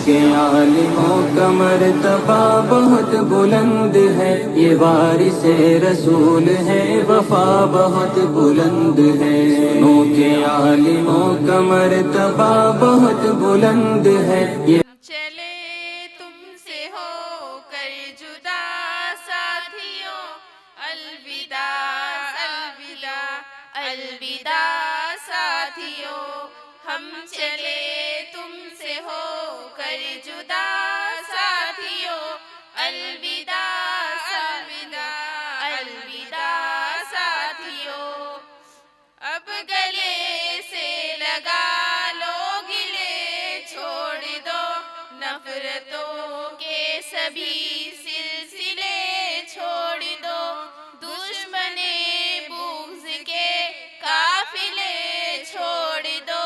کے عالموں کا مرتبہ بہت بلند ہے، یہ وارث رسول ہے، وفا بہت بلند ہے۔ سنو کے عالموں کا مرتبہ بہت بلند ہے، یہ چلے تم سے ہو کر جدا ساتھیوں، الوداع الوداع الوداع ساتھیوں، ہم چلے تم سے ہو کر جدا ساتھیوں، الوداع الوداع الوداع ساتھیوں، اب گلے سے لگا لو گلے، چھوڑ دو نفرتوں کے سبھی سلسلے، چھوڑ دو دشمن بغض کے قافلے، چھوڑ دو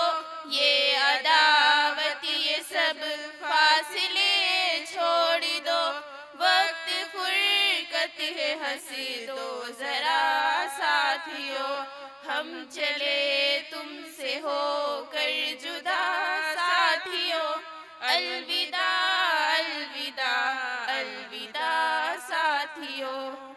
یہ عداوت یہ سب فاصلے، چھوڑ دو وقت فرقت ہے ہنس دو ذرا ساتھیوں، ہم چلے تم سے ہو کر جدا ساتھیوں، الوداع الوداع الوداع ساتھیوں۔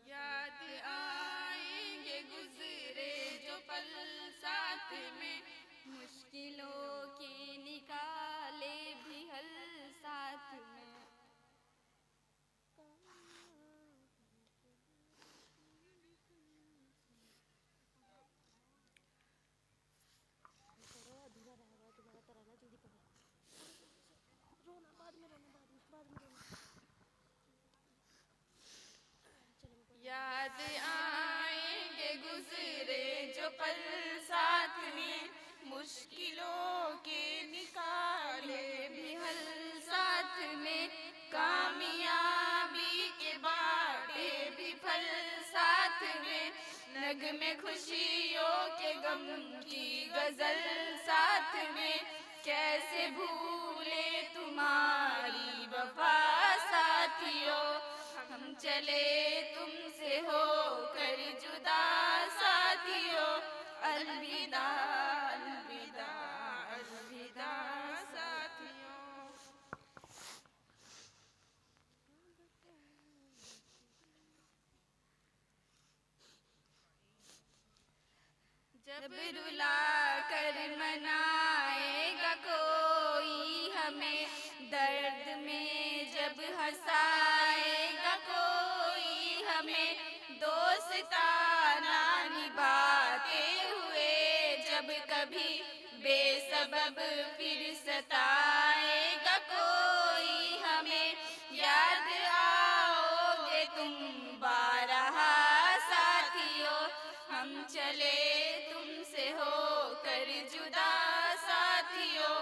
یاد آئیں گے گزرے جو پل ساتھ میں، مشکلوں کے نکالے بھی حل ساتھ میں، یاد آئیں گے گزرے جو پل ساتھ میں، مشکلوں کے نکالے بھی حل ساتھ میں، کامیابی کے بانٹے بھی پھل ساتھ میں، نغمے خوشیوں کے غم کی غزل ساتھ میں، کیسے بھولے تمہاری وفا ساتھیوں، ہم چلے تم سے ہو کر جدا ساتھیوں، الوداع الوداع الوداع ساتھیوں۔ جب رلا کر منائے گا کوئی ہمیں، درد میں جب ہنسائے گا کوئی ہمیں، دوستانہ نبھاتے ہوئے جب کبھی بے سبب پھر ستائے گا کوئی ہمیں، یاد آؤ گے تم بارہا ساتھیوں، ہم چلے تم سے ہو کر جدا ساتھیوں،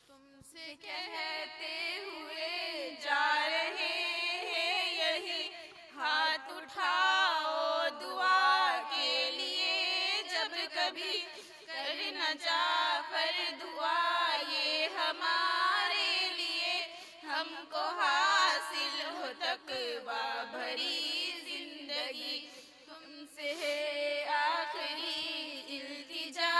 تم سے کہتے ہوئے جا رہے ہیں یہی، ہاتھ اٹھاؤ دعا کے لیے جب کبھی، کرنا جعفر دعا یہ ہمارے لیے، ہم کو حاصل ہو تقویٰ بھری زندگی، تم سے ہے آخری التجا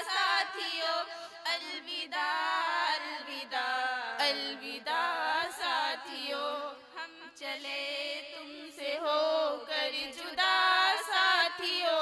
ساتھیوں، الوداع الوداع الوداع ساتھیوں، ہم چلے تم سے ہو کر جدا ساتھیوں،